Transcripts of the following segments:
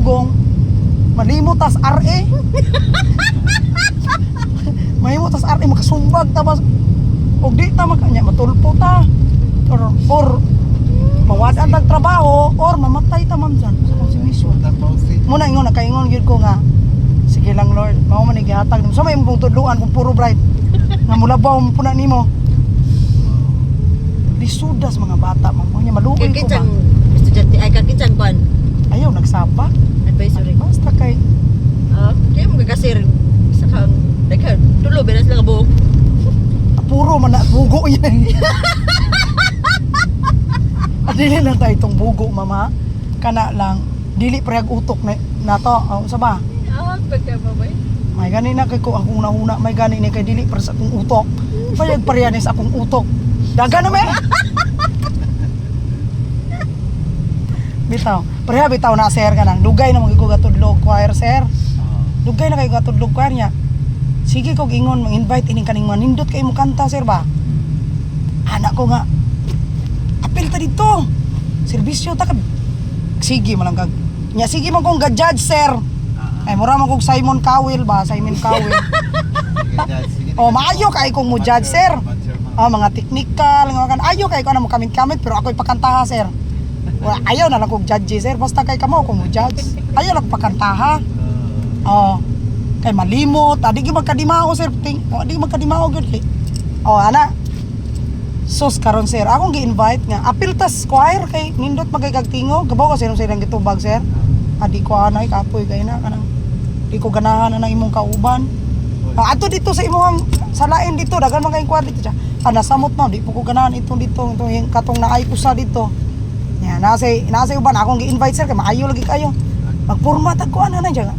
dugong. Malimot tas RE. Mahimo tas RE makasumbag ta bas. Og di ta makanya matulpo ta. Or mawadan tag trabaho or mamatay ta ma'am dyan sa konsumisyon. Muna ingon nakaingon gyud ko nga sige lang Lord, mao man gihatag nimo. Sa may imong tudluan kung puro bright. Nga mulabaw mo puna nimo. Lisudas mga bata ma'am. Nya maluoy ko ba. Kinsang estudyante ay kakinsang kuan. Ayaw nagsaba. Advisory. Basta kay Kaya mga kasir isa kang daghan tulo benas lang buok. puro man na bugo yan. At dili lang tayo itong bugo mama. Kana lang dili preyag utok na to. Sa ba? Pagkababay. May gani na kay ko akong nahuna, may gani ni kay dili para sa akong utok. Payag pareha sa akong utok. Daga na me. Bitaw. Pareha bitaw na sir kanang dugay na magiko gatudlog choir sir. Dugay na kay gatudlog choir niya. Sige kog ingon mang-invite ining kaning manindot kay mo kanta sir ba. Anak ko nga. Apil ta dito. Serbisyo ta kag. Sige man lang kag. Nya sige man kong ga-judge sir. Ay mura man kog Simon Cowell ba, Simon Cowell. Oh, maayo kay kong mo judge sir. Oh, mga technical, mga kan ayo kay ko na mo kamit-kamit pero ako'y pakantaha sir. Wala ayaw na lang kog judge sir, basta kay kamo kung mo judge. Ayaw lang pakantaha. Oh. Kay malimot, di gyud magkadimao sir. Di magkadimao gyud kay. Oh, ana. Sus karon sir, akong gi-invite nga apil tas choir kay nindot magkagtingo. Gabaw ka sir ang gitubag sir. Adi ko anay kapoy kay na kanang di ko ganahan na imong kauban. Ato dito sa imong salain dito dagan man kay kwarto dito siya. Nasamot na di po ko ganahan itong katong naay usa dito. Nya nasa uban akong gi-invite sir kay maayo lagi kayo. Magporma tag ko ana na diya.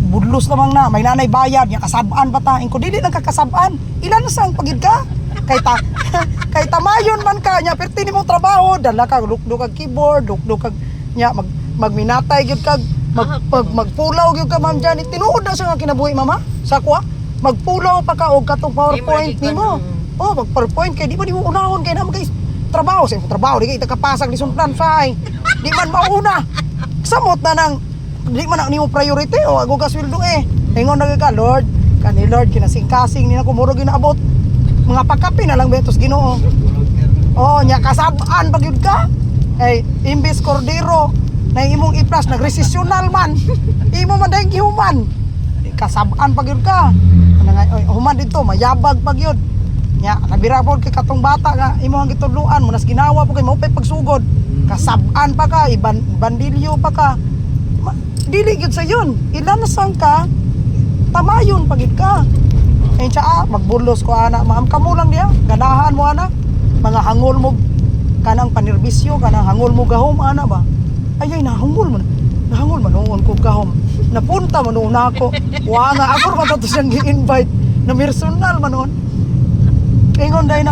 Budlos namang na may nanay bayad nya kasab-an pa ta. Ingko dili lang kakasab-an. Ilan na sang pagid ka? Kay tamayon man ka nya perti nimong trabaho dala ka lukdo kag keyboard, lukdo kag nya magminatay gyud kag magpulaw gyud ka ma'am Janet. Tinuod na sa nga kinabuhi mama. Sa kuha magpulaw pa ka og katong PowerPoint nimo. Oh, mag-PowerPoint kay di ba nimo unahon kay na magay trabaho sa trabaho di kay takapasag ni sumplan say. Di man mauna. Samot na nang di man nimo priority o ago ka sweldo Ingon na ka Lord, kani Lord kinasing-kasing ni nako muro ginaabot. Mga pagkapi na lang betos Ginoo. Oh, nya kasab-an pag yun ka. Imbis kordero na imong i-plus nagresessional man. Imo man dayong gihuman. Kasab-an pag yun ka. Human dito mayabag pag yun. Nya nabira pod kay katong bata nga imo ang gitudluan mo nas ginawa po kay maupay pagsugod. Kasab-an pa ka, bandilyo pa ka. Dili gyud sa yun. Ilan na sang ka tamayon pag yun ka. Ay siya magbulos ko ana, ma'am kamo lang diya. Ganahan mo ana. Mga hangol mo kanang panirbisyo, kanang hangol mo gahom ana ba. Ay nahangol man. Nahangol man noon ko gahom. Napunta man noon ako. Wa nga ako man to siyang gi-invite na personal man noon. Ingon day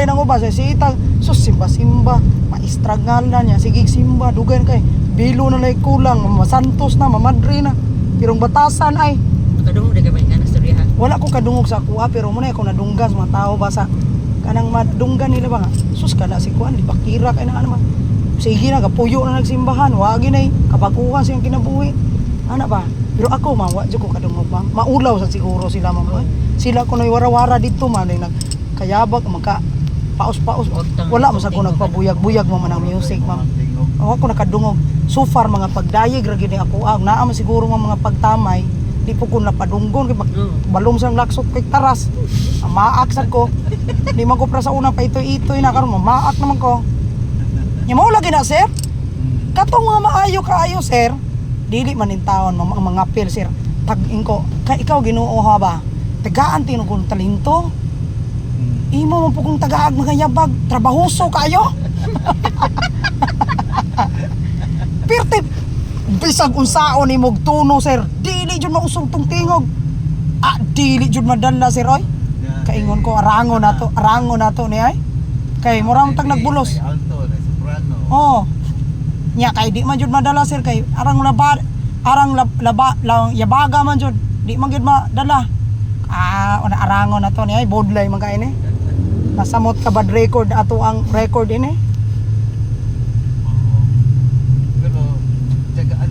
nang ubas si itang sus simba maistragal na niya sige simba dugan kay bilo na lay kulang masantos na mamadri na pirong batasan ay Kadungog di ka ba nga nastoryahan? wala ko kadungog sa kuha pero muna ako nadunggas mga tao ba sa kanang madunggan nila ba nga sus kada si kuan di bakira kay na naman sige na kapuyo na nagsimbahan wagi nay kabaguhan siyang kinabuhi ana ba pero ako man wa jud ko kadungog ba maulaw sa siguro sila man sila ko nay wara-wara dito man nag kayabag maka paus-paus wala mo sa ko nagpabuyag-buyag mo man ang music ma'am ako nakadungog so far mga pagdayeg ra gyud ako naa man siguro mga pagtamay di po ko napadunggon kay balom sang laksot kay taras maak sad ko di man ko pra sa una pa itoy na karon maak naman ko nya mao lagi na sir katong mga maayo kaayo sir dili man in taon mga apel sir tag-in ko kay ikaw Ginoo ha ba tagaan tinong kong talento imo man po kong tagaag magayabag trabahoso kayo pirtip bisag unsaon imong tuno sir dili jud mausong tong tingog dili jud madala sir oy kaingon ko arangon nato ni ay kay mura tag nagbulos oh nya kay di man jud madala sir kay arang yabaga man jud di man jud madala arangon nato ni ay bodlay man kay ni nasamot ka bad record ato ang record ini pero jagaan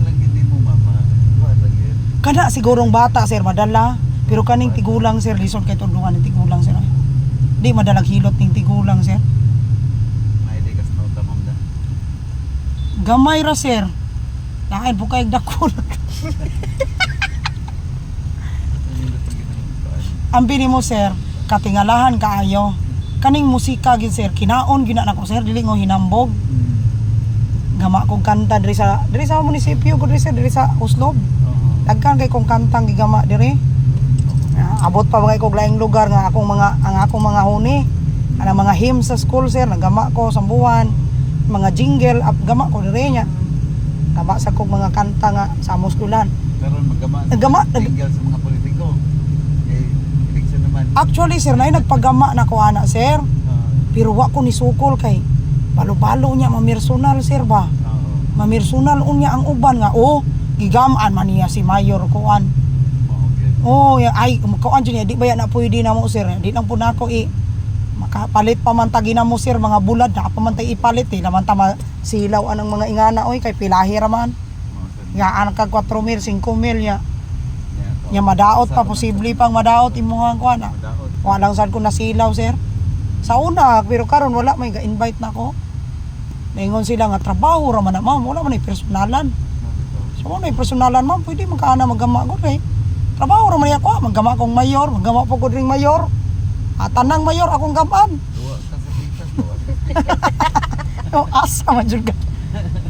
Kana sigurong bata sir madala, pero kaning tigulang sir lison kay tudungan ng tigulang sir. Di madalag hilot ning tigulang sir. May di kas nota ma'am da. Gamay ra sir. Lain po kay dakol. Ang bini mo sir, katingalahan kaayo. Kaning musika gid sir, kinaon gina nako sir dili ngo hinambog. Gama kong kanta diri sa munisipyo ko diri sa Uslob. Dagkan kay kong kantang gigama diri. Abot pa mga kog laing lugar nga akong mga huni. Ana mga hymns sa school sir, nagama ko sambuhan, mga jingle gama ko diri nya. Gama sa kog mga kanta nga sa among skulan. Karon Nagama- tinggal sa mga politiko. Eh election naman. Actually sir, nay nagpagama na ko ana sir. Pero wa ko ni sukol kay balo-balo niya mamersonal sir ba. Mamersonal unya ang uban nga gigamaan man niya si Mayor kuan. Okay. Ay kuan niya di baya na pwede na mo sir. Di lang po nako makapalit pa man tagi na mo sir mga bulad na pa man tay ipalit naman tama silaw anang mga ingana kay pilahi ra man. Nga ang kag 4,000 5,000 ya. Nya madaot pa posible pang madaot imuhang kuan. Wa lang sad ko nasilaw sir. Sa una pero karon wala may ga-invite na ko. Naingon sila nga trabaho ra man na ma'am, wala man ay personalan. So ano yung personalan ma'am, pwede magkaana maggama ko kay trabaho ra man ako, maggama kong mayor, maggama po ko ring mayor. Tanang mayor akong gamaan. Duwa ka sa bitas. Asa man jud ka.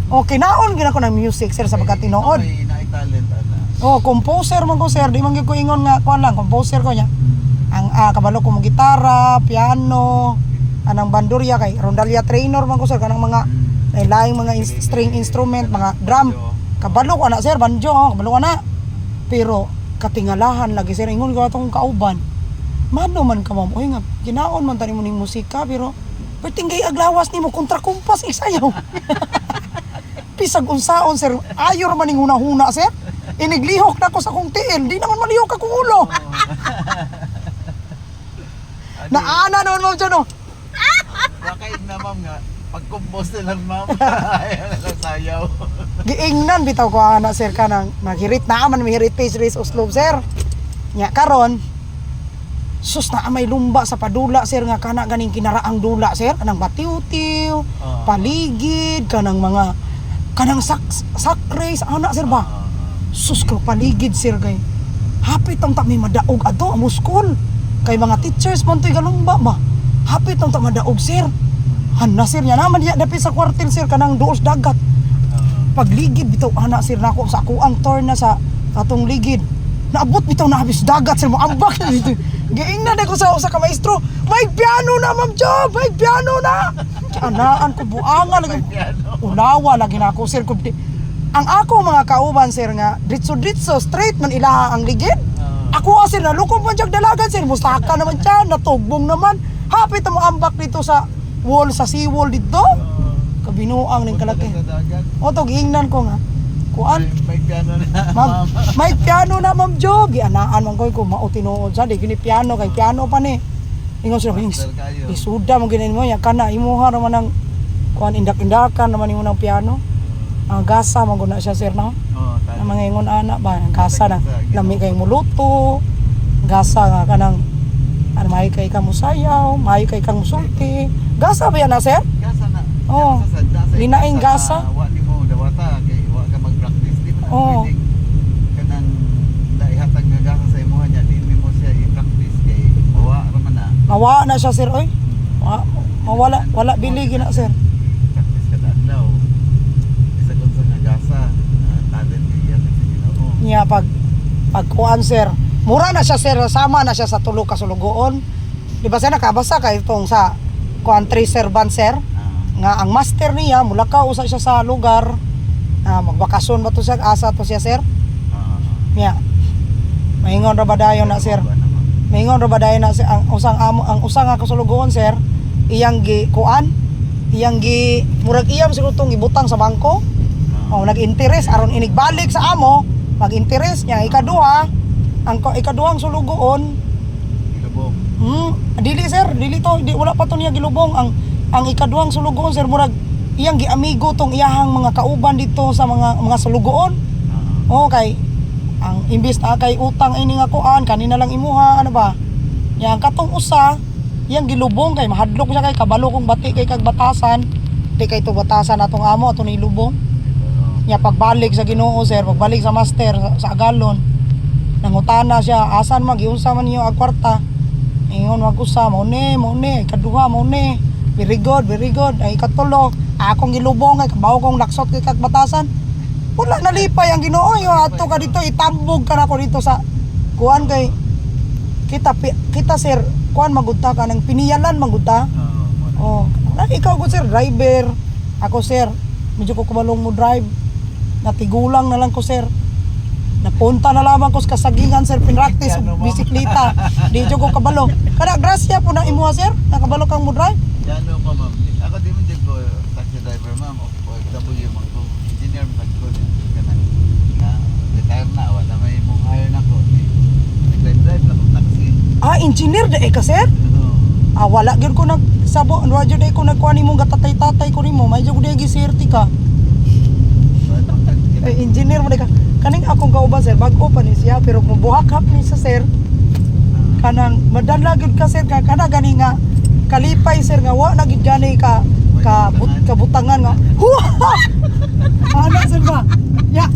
Kinaon gina ko ng music sir sa pagkatinuod. May talent ana. Composer man ko sir, di man gyud ko ingon nga kuan lang, composer ko nya. Ang kabalo ko mo gitara, piano, anang bandurya kay rondalya trainer man ko sir kanang mga laing mga string instrument, mga drum. Kabalo ko na sir, banjo, kabalo ko na. Pero katingalahan lagi sir ingon ko atong kauban. Mano man ka ma'am, nga ginaon man tani mo ning musika pero pertinggay aglawas nimo kontra kumpas isayaw. Pisag unsaon sir, ayor man ning hunahuna sir. Iniglihok na ko sa kong tiil, di naman malihok akong ulo. Naana naman ma'am dyan Nakaig na ma'am nga. Pag-compose na lang ma'am. Ayaw na lang sayaw. Giingnan bitaw ko ana sir kanang maghirit na man mihirit face race Uslob sir. Nya karon sus na may lumba sa padula sir nga kana ganing kinaraang dula sir kanang batiw-tiw, paligid kanang mga kanang sakrays ana sir ba. Sus ko paligid sir kay. Hapit tong ta may madaog ato amo school. Kay mga teachers man to'y galumba ba. Hapit tong ta madaog sir. Hanna sir nya naman diya dapi sa kwartel sir kanang duos dagat. Pagligid bitaw ana sir nako sa ako ang turn na sa atong ligid. Naabot bitaw na habis dagat sir mo ambak dito. Giingnan ako sa usa ka maestro. May piano na ma'am Job, may piano na. Anaan ko buanga lagi. Ulawa lagi na ako sir ko. Ang ako mga kauban sir nga ditso straight man ilaha ang ligid. Ako sir nalukom man jag dalagan sir mustaka naman siya natugbong naman. Hapit mo ambak dito sa wall sa seawall dito. Kabinuang ning kalaki. To giingnan ko nga. Kuan May piano na. ma'am, may piano na ma'am Jog. Anaan man ko mao tinuod sa di gini piano kay piano pa ni. Ingon sila isuda mo ginin mo ya kana imuha naman ang kuan indak-indakan naman imo ng piano. Ang gasa man guna siya sir no. Ang mga ingon ana ba ang gasa na lami kay muluto. Gasa nga kanang may kay kang musayaw, may kay kang musulti. Gasa ba yan na sir? Gasa na. Oo. Linaing gasa. Wa ni mo dawata kay wa ka mag-practice di man Oo. pwedeng kanang naihatag nga gasa sa imuha niya di mo siya i-practice kay mawa ra man na. Mawa na siya sir oy. Wala biligi na sir. Practice kada adlaw. Isa kun sa nga gasa talent niya sa Ginoo. Niya pagkuan sir. Mura na siya sir, sama na siya sa tulo ka sulugoon. Di ba sir nakabasa kay itong sa kuan tracer band sir? Nga ang master niya mula ka usa siya sa lugar. Magbakasyon ba to siya? Asa to siya sir? Niya. Maingon ra ba dayon na sir? Maingon ra ba dayon na ang usang nga kasulugoon sir? Iyang gi kuan? Iyang gi murag iyam siguro tong gibutang sa bangko. Nag-interest aron inigbalik sa amo, mag-interest niya ikaduha. Ang ikaduhang sulugoon Ilubong. dili sir, dili to, wala pa to niya gilubong. Ang ikaduhang sulugoon sir murag iyang giamigo tong iyahang mga kauban dito sa mga sulugoon. Okay. Ang imbis na kay utang ini nga kuan kanina lang imuha ano ba? Yang katong usa, yang gilubong kay mahadlok siya kay kabalo kong bati kay kag batasan. Di kay to batasan atong amo ato ni ilubong. Nya pagbalik sa Ginoo sir, pagbalik sa master sa Agalon. Nangutana siya, asan man giunsa man niyo ag kwarta? Ingon mag-usa mo ni, kaduha mo ni. Very good, very good. Ay katulo, akong gilubong kay kabaw kong laksot kay kag batasan. Wala nalipay ang Ginoo yo ato ka dito itambog ka nako dito sa kuan kay kita sir kuan magudta ka nang piniyalan magudta. Oh, ikaw ko sir driver. Ako sir, medyo ko kumalong mo drive. Natigulang na lang ko sir. Napunta na lamang ko sa kasagingan sir pinractice bisikleta. Di jud ko kabalo. Kada grasya po na imuha sir, nakabalo kang mo drive. Dano pa ma'am. Ako di man din ko taxi driver ma'am o OFW man ko. Engineer man ko kanang na retire na wala may mong hire na ko. Nag-drive lang kong taxi. Ah, engineer da ka sir? Ah, wala gyud ko nagsabo, wala gyud ko nagkuan nimong gatatay-tatay ko nimo, may jud ko gisirti ka. Engineer mo ka. Kaning akong kauban sir, bag-o pa ni siya pero mubuhak-hap ni sa sir. Kanang madala gyud ka sir kana gani nga kalipay sir nga wa na gyud gani ka kabutangan nga. Ana sir ba? Ya.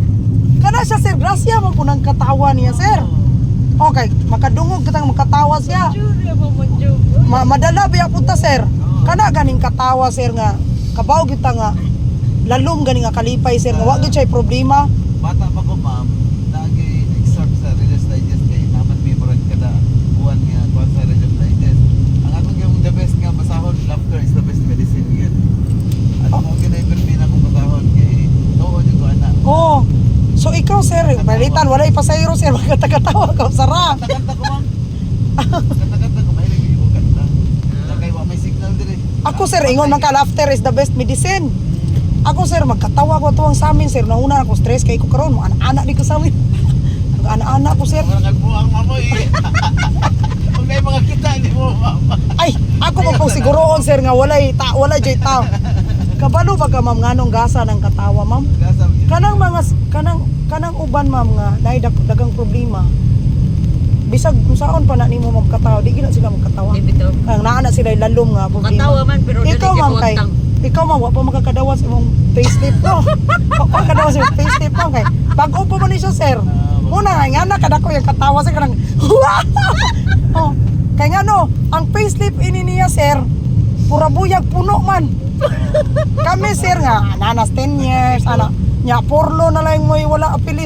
Kana siya sir, grasya man ko nang katawa niya sir. Okay, makadungog kitang makatawa siya. Madala biya punta sir. Kana ganing katawa sir nga kabaw kita nga lalom gani nga kalipay sir nga wa gyud siya problema. Bata pa ko ma'am, nag-excerpt sa Reader's Digest kay naman may murag kada buwan nga kuwan sa Reader's Digest. Ang akong yung the best nga basahon, laughter is the best medicine yun. At mo ginay-permina kong basahon kay noon yung kuwan na. Oh. So ikaw sir, balitan wala ipasayro sir, magkatawa ka sara. Kanta ko ma'am. Kanta ko mahilig yung kanta. Kay wa may signal dire. Ako sir, ingon man ka laughter is the best medicine. Ako sir, magkatawa ko tuwang sa amin sir. Nauna ako stress kay ko karon, mo anak-anak di ko sa amin. Anak-anak ko sir. Mga nagbuang mamoy. Kung may mga kita di mo ma'am. Ay, ako pa po siguroon sir nga walay jay tao. Kabalo ba ka ma'am nganong gasa ng katawa ma'am? Gasa. Kanang uban ma'am nga naay dagang problema. Bisag kung saon pa na nimo ma'am katawa, di gina sila magkatawa. Bitaw. Ang naa na sila lalom nga problema. Katawa man pero dili Ikaw ka ma'am kay buwantang. ikaw ma'am wa pa makakadawas imong facelift no. Wa pa makakadawas imong facelift no kay bag-o pa man ni siya sir. Una nga na kada ko yung katawa sa kanang oh, kay nga no, ang facelift ini niya sir, pura buyag puno man. Kami sir nga nanas 10 years ana nya porlo na lang mo wala apilis.